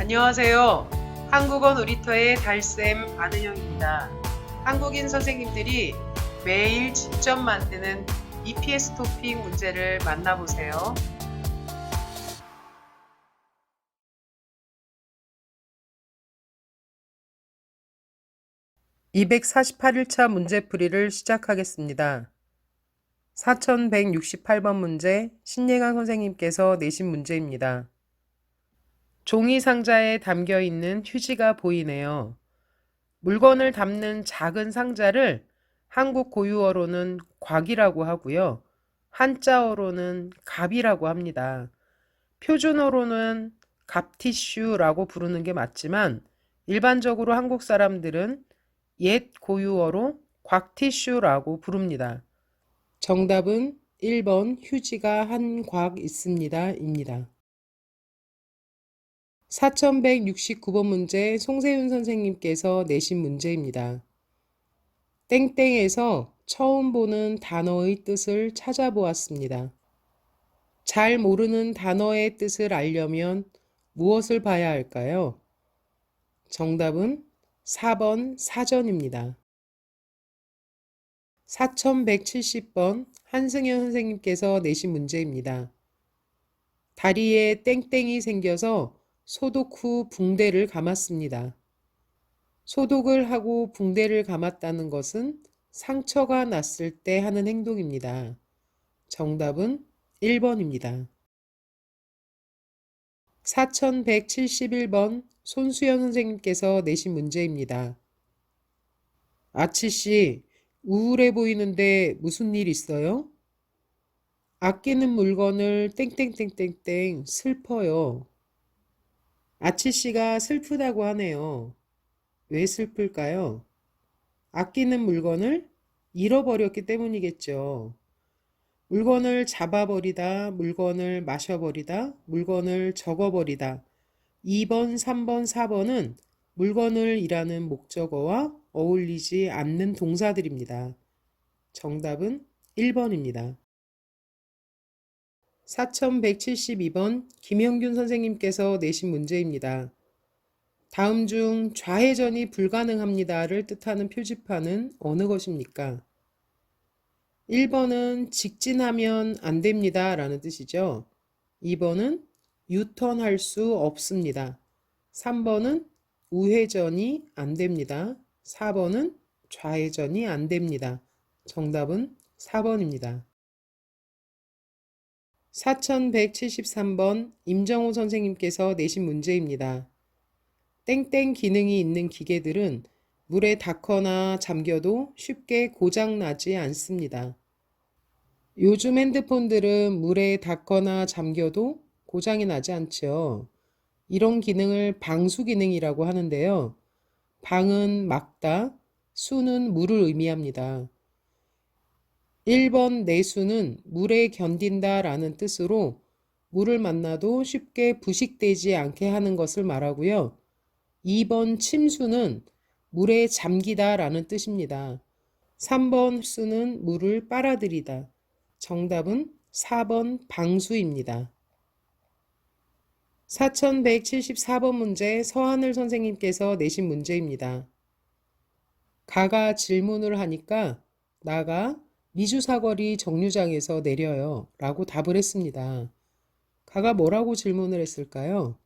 안녕하세요. 한국어 놀이터의 달쌤 안은영입니다. 한국인 선생님들이 매일 직접 만드는 EPS 토픽 문제를 만나보세요. 248일차 문제풀이를 시작하겠습니다. 4168번 문제 신예강 선생님께서 내신 문제입니다. 종이 상자에 담겨 있는 휴지가 보이네요. 물건을 담는 작은 상자를 한국 고유어로는 곽이라고 하고요. 한자어로는 갑이라고 합니다. 표준어로는 갑티슈라고 부르는 게 맞지만 일반적으로 한국 사람들은 옛 고유어로 곽티슈라고 부릅니다. 정답은 1번 휴지가 한 곽 있습니다 입니다. 4169번 문제 송세윤 선생님께서 내신 문제입니다. 땡땡에서 처음 보는 단어의 뜻을 찾아보았습니다. 잘 모르는 단어의 뜻을 알려면 무엇을 봐야 할까요? 정답은 4번 사전입니다. 4170번 한승현 선생님께서 내신 문제입니다. 다리에 땡땡이 생겨서 소독 후 붕대를 감았습니다. 소독을 하고 붕대를 감았다는 것은 상처가 났을 때 하는 행동입니다. 정답은 1번입니다. 4171번 손수연 선생님께서 내신 문제입니다. 아치씨, 우울해 보이는데 무슨 일 있어요? 아끼는 물건을 땡땡땡땡땡 슬퍼요. 아치씨가 슬프다고 하네요. 왜 슬플까요? 아끼는 물건을 잃어버렸기 때문이겠죠. 물건을 잡아버리다, 물건을 마셔버리다, 물건을 적어버리다. 2번, 3번, 4번은 물건을 이라는 목적어와 어울리지 않는 동사들입니다. 정답은 1번입니다. 4172번 김영균 선생님께서 내신 문제입니다. 다음 중 좌회전이 불가능합니다를 뜻하는 표지판은 어느 것입니까? 1번은 직진하면 안 됩니다 라는 뜻이죠. 2번은 유턴할 수 없습니다. 3번은 우회전이 안 됩니다. 4번은 좌회전이 안 됩니다. 정답은 4번입니다. 4173번 임정호 선생님께서 내신 문제입니다. 땡땡 기능이 있는 기계들은 물에 닿거나 잠겨도 쉽게 고장나지 않습니다. 요즘 핸드폰들은 물에 닿거나 잠겨도 고장이 나지 않죠. 이런 기능을 방수 기능이라고 하는데요. 방은 막다, 수는 물을 의미합니다. 1번 내수는 물에 견딘다 라는 뜻으로 물을 만나도 쉽게 부식되지 않게 하는 것을 말하고요. 2번 침수는 물에 잠기다 라는 뜻입니다. 3번 수는 물을 빨아들이다. 정답은 4번 방수입니다. 4174번 문제 서하늘 선생님께서 내신 문제입니다. 가가 질문을 하니까 나가 미주사거리 정류장에서 내려요 라고 답을 했습니다. 가가 뭐라고 질문을 했을까요?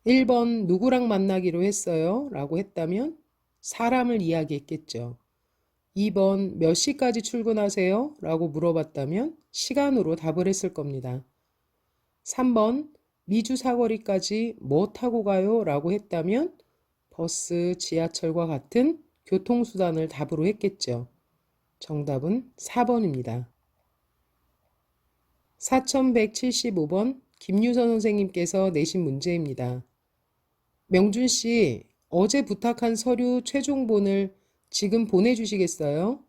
1번 누구랑 만나기로 했어요? 라고 했다면 사람을 이야기했겠죠. 2번 몇 시까지 출근하세요? 라고 물어봤다면 시간으로 답을 했을 겁니다. 3번 미주 사거리까지 뭐 타고 가요? 라고 했다면 버스, 지하철과 같은 교통수단을 답으로 했겠죠. 정답은 4번입니다. 4175번 김유선 선생님께서 내신 문제입니다. 명준 씨, 어제 부탁한 서류 최종본을 지금 보내주시겠어요?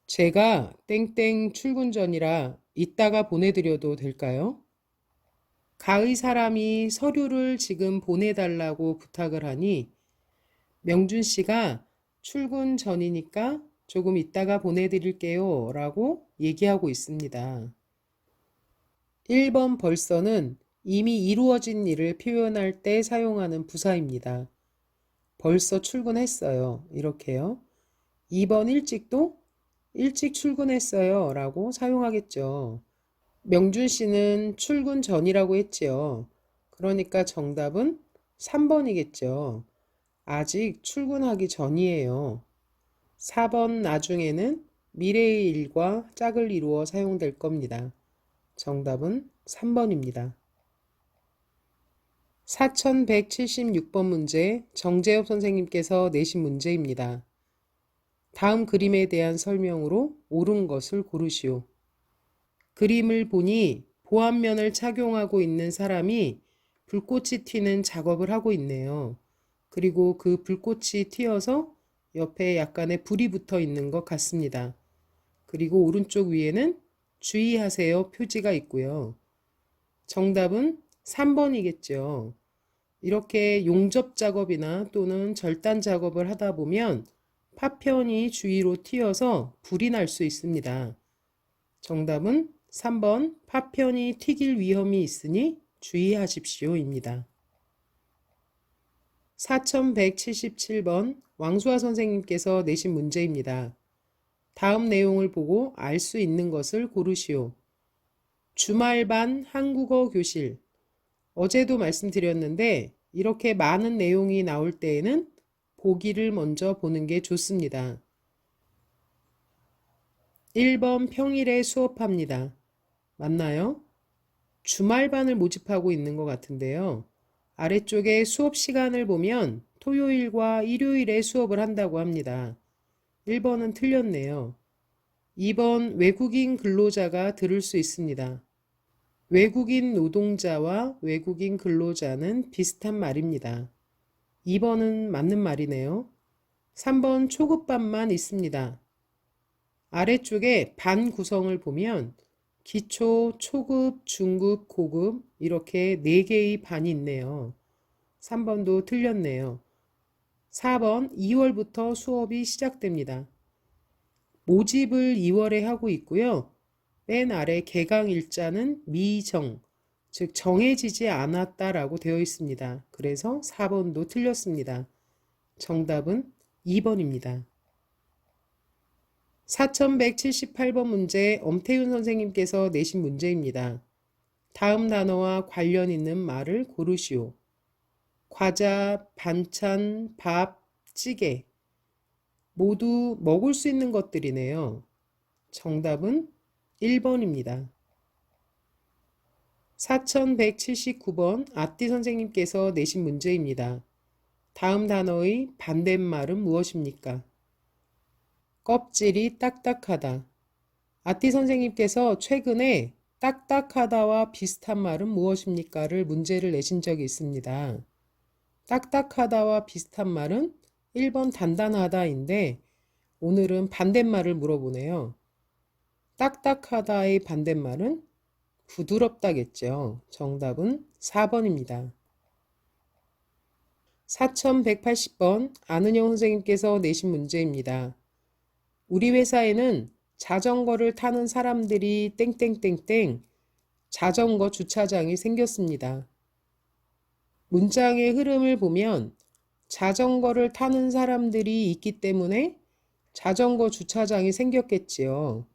제가 땡땡 출근 전이라 이따가 보내드려도 될까요? 가의 사람이 서류를 지금 보내달라고 부탁을 하니 명준 씨가 출근 전이니까 조금 이따가 보내드릴게요 라고 얘기하고 있습니다. 1번 벌써는 이미 이루어진 일을 표현할 때 사용하는 부사입니다. 벌써 출근했어요. 이렇게요. 2번 일찍도 일찍 출근했어요 라고 사용하겠죠. 명준 씨는 출근 전이라고 했지요. 그러니까 정답은 3번이겠죠. 아직 출근하기 전이에요. 4번 나중에는 미래의 일과 짝을 이루어 사용될 겁니다. 정답은 3번입니다. 4176번 문제 정재엽 선생님께서 내신 문제입니다. 다음 그림에 대한 설명으로 옳은 것을 고르시오. 그림을 보니 보안면을 착용하고 있는 사람이 불꽃이 튀는 작업을 하고 있네요. 그리고 그 불꽃이 튀어서 옆에 약간의 불이 붙어 있는 것 같습니다. 그리고 오른쪽 위에는 주의하세요 표지가 있고요. 정답은 3번이겠죠. 이렇게 용접 작업이나 또는 절단 작업을 하다 보면 파편이 주위로 튀어서 불이 날 수 있습니다. 정답은 3번 파편이 튀길 위험이 있으니 주의하십시오입니다. 4177번 왕수아 선생님께서 내신 문제입니다. 다음 내용을 보고 알 수 있는 것을 고르시오. 주말반 한국어 교실. 어제도 말씀드렸는데 이렇게 많은 내용이 나올 때에는 보기를 먼저 보는 게 좋습니다. 1번 평일에 수업합니다. 맞나요? 주말반을 모집하고 있는 것 같은데요. 아래쪽에 수업 시간을 보면 토요일과 일요일에 수업을 한다고 합니다. 1번은 틀렸네요. 2번 외국인 근로자가 들을 수 있습니다. 외국인 노동자와 외국인 근로자는 비슷한 말입니다. 2번은 맞는 말이네요. 3번 초급반만 있습니다. 아래쪽에 반 구성을 보면 기초, 초급, 중급, 고급 이렇게 4개의 반이 있네요. 3번도 틀렸네요. 4번 2월부터 수업이 시작됩니다. 모집을 2월에 하고 있고요. 맨 아래 개강 일자는 미정, 즉 정해지지 않았다라고 되어 있습니다. 그래서 4번도 틀렸습니다. 정답은 2번입니다. 4178번 문제 엄태윤 선생님께서 내신 문제입니다. 다음 단어와 관련 있는 말을 고르시오. 과자, 반찬, 밥, 찌개 모두 먹을 수 있는 것들이네요. 정답은 1번입니다. 4179번 아띠 선생님께서 내신 문제입니다. 다음 단어의 반대말은 무엇입니까? 껍질이 딱딱하다. 아띠 선생님께서 최근에 딱딱하다와 비슷한 말은 무엇입니까를 문제를 내신 적이 있습니다. 딱딱하다와 비슷한 말은 1번 단단하다인데 오늘은 반대말을 물어보네요. 딱딱하다의 반대말은 부드럽다겠죠. 정답은 4번입니다. 4180번 안은영 선생님께서 내신 문제입니다. 우리 회사에는 자전거를 타는 사람들이 땡땡땡땡 자전거 주차장이 생겼습니다. 문장의 흐름을 보면 자전거를 타는 사람들이 있기 때문에 자전거 주차장이 생겼겠지요.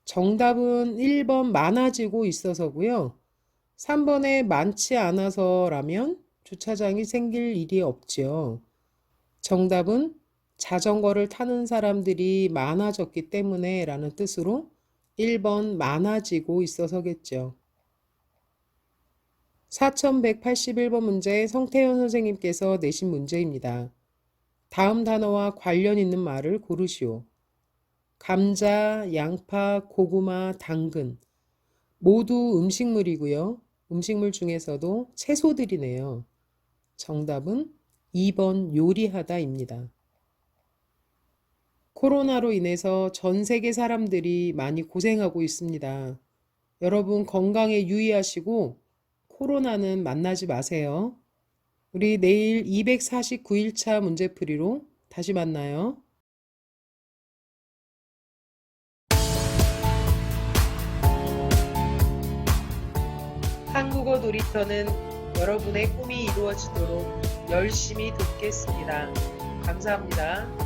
정답은 1번 많아지고 있어서고요. 3번에 많지 않아서라면 주차장이 생길 일이 없지요. 정답은 자전거를 타는 사람들이 많아졌기 때문에 라는 뜻으로 1번 많아지고 있어서겠죠. 4181번 문제 성태현 선생님께서 내신 문제입니다. 다음 단어와 관련 있는 말을 고르시오. 감자, 양파, 고구마, 당근 모두 음식물이고요. 음식물 중에서도 채소들이네요. 정답은 2번 요리하다입니다. 코로나로 인해서 전 세계 사람들이 많이 고생하고 있습니다. 여러분 건강에 유의하시고 코로나는 만나지 마세요. 우리 내일 249일차 문제풀이로 다시 만나요. 한국어 놀이터는 여러분의 꿈이 이루어지도록 열심히 돕겠습니다. 감사합니다.